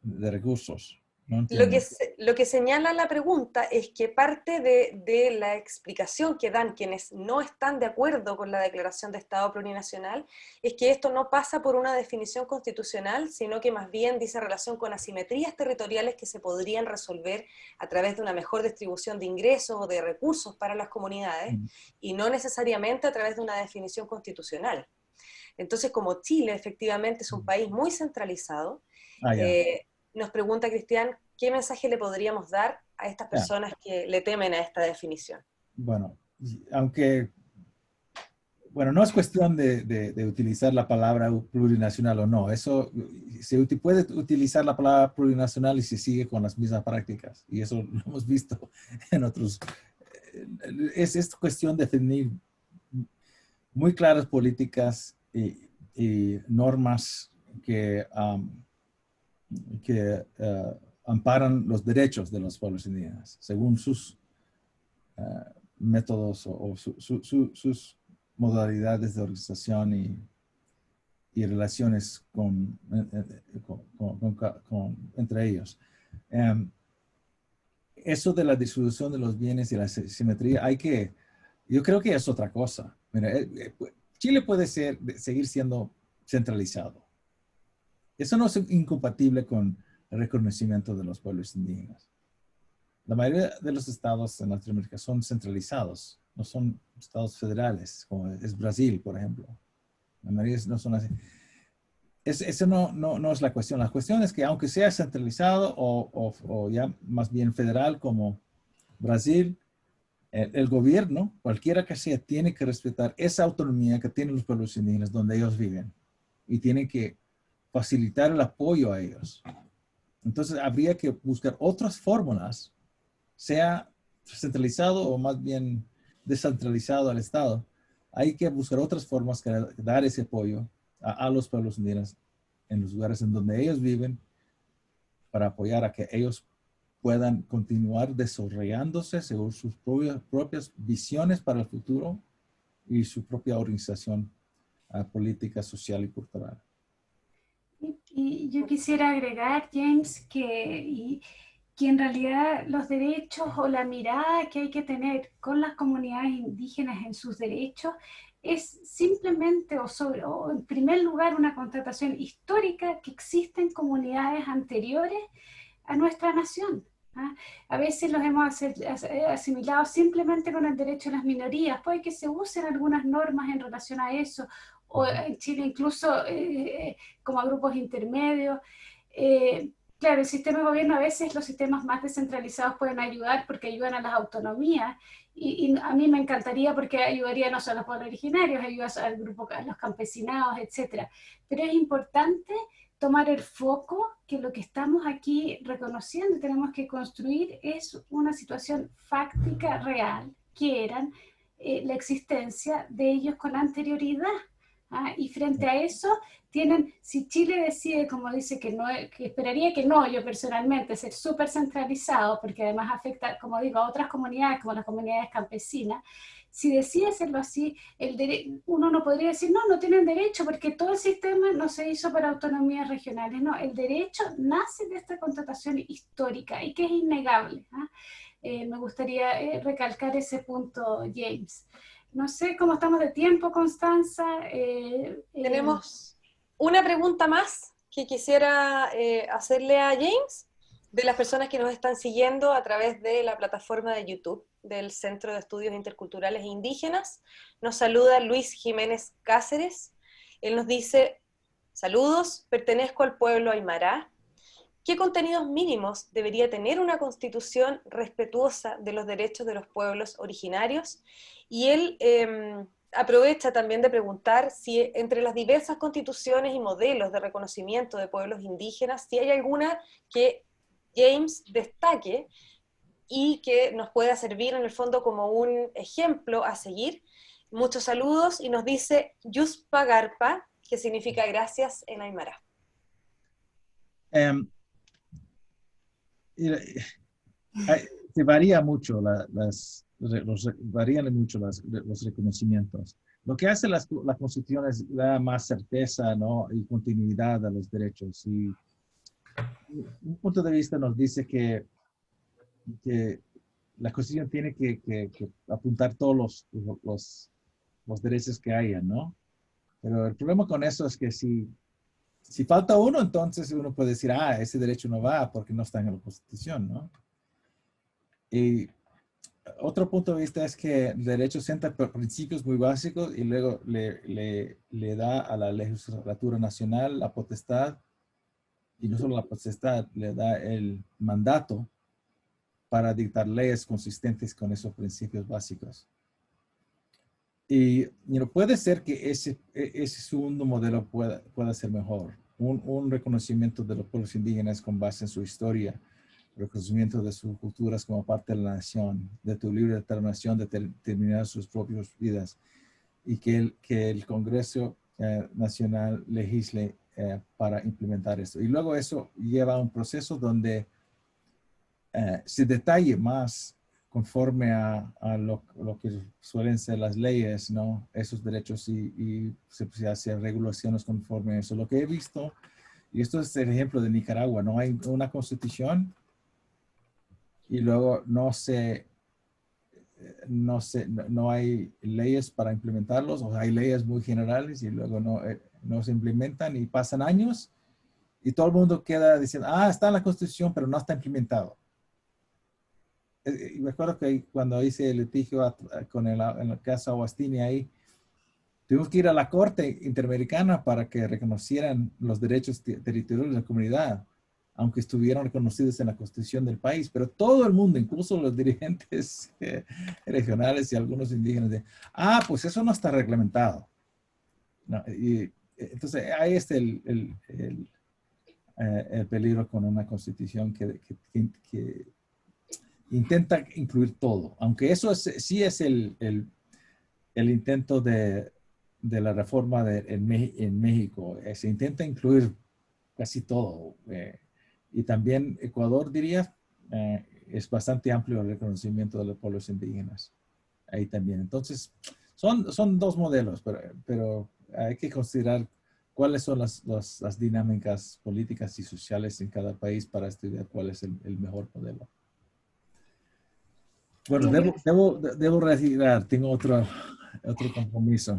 recursos? No entiendo. Lo que señala la pregunta es que parte de la explicación que dan quienes no están de acuerdo con la declaración de Estado plurinacional es que esto no pasa por una definición constitucional, sino que más bien dice relación con asimetrías territoriales que se podrían resolver a través de una mejor distribución de ingresos o de recursos para las comunidades, y no necesariamente a través de una definición constitucional. Entonces, como Chile efectivamente es un país muy centralizado, nos pregunta Cristian, ¿qué mensaje le podríamos dar a estas personas que le temen a esta definición? Bueno, aunque, bueno, no es cuestión de utilizar la palabra plurinacional o no. Eso, se puede utilizar la palabra plurinacional y se sigue con las mismas prácticas. Y eso lo hemos visto en otros. Es cuestión de definir muy claras políticas y normas que amparan los derechos de los pueblos indígenas, según sus métodos o sus modalidades de organización y relaciones entre ellos. Eso de la distribución de los bienes y la simetría, yo creo que es otra cosa. Mira, Chile puede seguir siendo centralizado. Eso no es incompatible con el reconocimiento de los pueblos indígenas. La mayoría de los estados en Latinoamérica son centralizados, no son estados federales, como es Brasil, por ejemplo. La mayoría no son así. Eso no es la cuestión. La cuestión es que aunque sea centralizado o ya más bien federal como Brasil, el gobierno, cualquiera que sea, tiene que respetar esa autonomía que tienen los pueblos indígenas donde ellos viven y tiene que facilitar el apoyo a ellos. Entonces habría que buscar otras fórmulas, sea centralizado o más bien descentralizado al Estado. Hay que buscar otras formas que dar ese apoyo a los pueblos indígenas en los lugares en donde ellos viven para apoyar a que ellos puedan continuar desarrollándose según sus propias visiones para el futuro y su propia organización política, social y cultural. Y yo quisiera agregar, James, que en realidad los derechos o la mirada que hay que tener con las comunidades indígenas en sus derechos es simplemente o en primer lugar una constatación histórica que existen comunidades anteriores a nuestra nación. ¿ah? A veces los hemos asimilado simplemente con el derecho de las minorías. Puede que se usen algunas normas en relación a eso, o en Chile incluso como a grupos intermedios. Claro, el sistema de gobierno, a veces los sistemas más descentralizados pueden ayudar porque ayudan a las autonomías, y a mí me encantaría porque ayudaría no solo a los pueblos originarios, ayuda al grupo, a los campesinados, etcétera. Pero es importante tomar el foco que lo que estamos aquí reconociendo y tenemos que construir es una situación fáctica real, que eran la existencia de ellos con anterioridad. ¿Ah? Y frente a eso, tienen, si Chile decide, como dice, que no, que esperaría que no, yo personalmente, ser súper centralizado, porque además afecta, como digo, a otras comunidades, como las comunidades campesinas, si decide hacerlo así, uno no podría decir, no, no tienen derecho, porque todo el sistema no se hizo para autonomías regionales. No, el derecho nace de esta constatación histórica y que es innegable. ¿Ah? Me gustaría recalcar ese punto, James. No sé cómo estamos de tiempo, Constanza. Tenemos una pregunta más que quisiera hacerle a James, de las personas que nos están siguiendo a través de la plataforma de YouTube del Centro de Estudios Interculturales e Indígenas. Nos saluda Luis Jiménez Cáceres. Él nos dice: saludos, pertenezco al pueblo Aymara. ¿Qué contenidos mínimos debería tener una constitución respetuosa de los derechos de los pueblos originarios? Y él aprovecha también de preguntar si entre las diversas constituciones y modelos de reconocimiento de pueblos indígenas, si hay alguna que James destaque y que nos pueda servir en el fondo como un ejemplo a seguir. Muchos saludos, y nos dice Yuspagarpa, que significa gracias en Aymara. Se varía mucho, varían mucho los reconocimientos. Lo que hace la Constitución es dar más certeza, ¿no?, y continuidad a los derechos. Y un punto de vista nos dice que la Constitución tiene que apuntar todos los derechos que haya, ¿no? Pero el problema con eso es que si falta uno, entonces uno puede decir, ese derecho no va porque no está en la Constitución, ¿no? Y otro punto de vista es que el derecho sienta principios muy básicos y luego le da a la legislatura nacional la potestad, y no solo la potestad, le da el mandato para dictar leyes consistentes con esos principios básicos. Y puede ser que ese segundo modelo pueda ser mejor. Un reconocimiento de los pueblos indígenas con base en su historia, reconocimiento de sus culturas como parte de la nación, de tu libre determinación de determinar sus propias vidas, y que el Congreso Nacional legisle para implementar esto. Y luego eso lleva a un proceso donde se detalle más conforme a lo que suelen ser las leyes, ¿no?, esos derechos, y se hace regulaciones conforme a eso. Lo que he visto, y esto es el ejemplo de Nicaragua, no hay una constitución y luego no hay leyes para implementarlos, o hay leyes muy generales y luego no se implementan, y pasan años y todo el mundo queda diciendo, está en la Constitución, pero no está implementado. Y me acuerdo que cuando hice el litigio en el caso Aguastini, ahí tuvimos que ir a la Corte Interamericana para que reconocieran los derechos territoriales de la comunidad, aunque estuvieran reconocidos en la Constitución del país. Pero todo el mundo, incluso los dirigentes regionales y algunos indígenas, pues eso no está reglamentado. No, y entonces ahí está el peligro con una Constitución que intenta incluir todo, aunque eso sí es el intento de la reforma en México. Se intenta incluir casi todo, y también Ecuador, diría, es bastante amplio el reconocimiento de los pueblos indígenas ahí también. Entonces son dos modelos, pero hay que considerar cuáles son las dinámicas políticas y sociales en cada país para estudiar cuál es el mejor modelo. Bueno, debo retirar, tengo otro compromiso.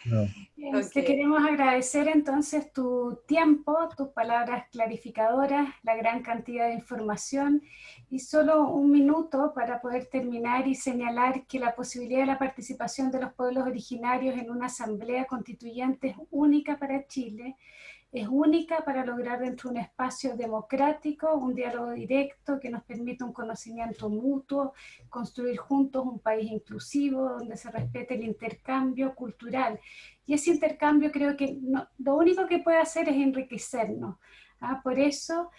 No. James, te Ok. queremos agradecer entonces tu tiempo, tus palabras clarificadoras, la gran cantidad de información y solo un minuto para poder terminar y señalar que la posibilidad de la participación de los pueblos originarios en una asamblea constituyente es única para Chile. Es única para lograr dentro de un espacio democrático, un diálogo directo que nos permita un conocimiento mutuo, construir juntos un país inclusivo donde se respete el intercambio cultural. Y ese intercambio creo que lo único que puede hacer es enriquecernos. Por eso,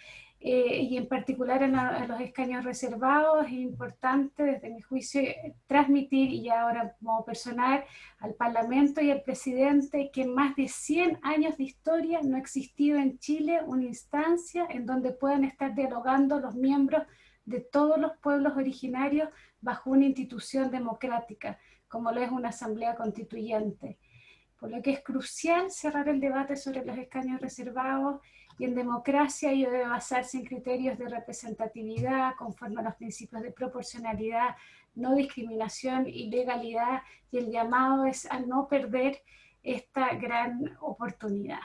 y en particular en los escaños reservados, es importante desde mi juicio transmitir, y ahora como personal, al Parlamento y al presidente que en más de 100 años de historia no ha existido en Chile una instancia en donde puedan estar dialogando los miembros de todos los pueblos originarios bajo una institución democrática, como lo es una asamblea constituyente. Por lo que es crucial cerrar el debate sobre los escaños reservados, y en democracia ello debe basarse en criterios de representatividad conforme a los principios de proporcionalidad, no discriminación y legalidad, y el llamado es a no perder esta gran oportunidad.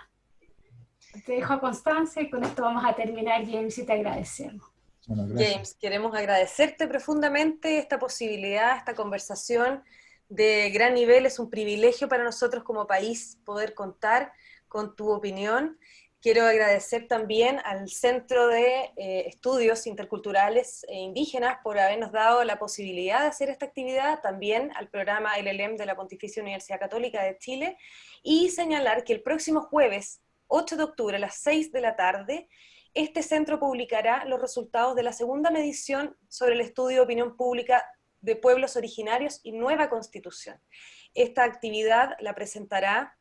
Te dejo a Constanza y con esto vamos a terminar, James, y te agradecemos. Bueno, gracias. James, queremos agradecerte profundamente esta posibilidad, esta conversación de gran nivel. Es un privilegio para nosotros como país poder contar con tu opinión. Quiero agradecer también al Centro de Estudios Interculturales e Indígenas por habernos dado la posibilidad de hacer esta actividad, también al programa LLM de la Pontificia Universidad Católica de Chile, y señalar que el próximo jueves, 8 de octubre, a las 6 de la tarde, este centro publicará los resultados de la segunda medición sobre el estudio de opinión pública de pueblos originarios y nueva constitución. Esta actividad la presentará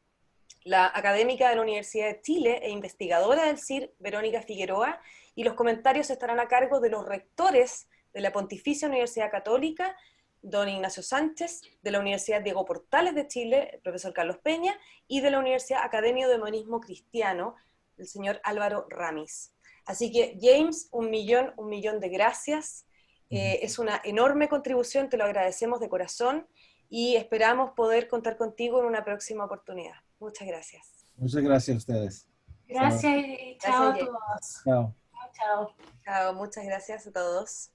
la académica de la Universidad de Chile e investigadora del CIR, Verónica Figueroa, y los comentarios estarán a cargo de los rectores de la Pontificia Universidad Católica, don Ignacio Sánchez, de la Universidad Diego Portales de Chile, el profesor Carlos Peña, y de la Universidad Academia de Humanismo Cristiano, el señor Álvaro Ramis. Así que, James, un millón de gracias. Es una enorme contribución, te lo agradecemos de corazón y esperamos poder contar contigo en una próxima oportunidad. Muchas gracias. Muchas gracias a ustedes. Gracias y chao a todos. Chao. Chao. Chao, muchas gracias a todos.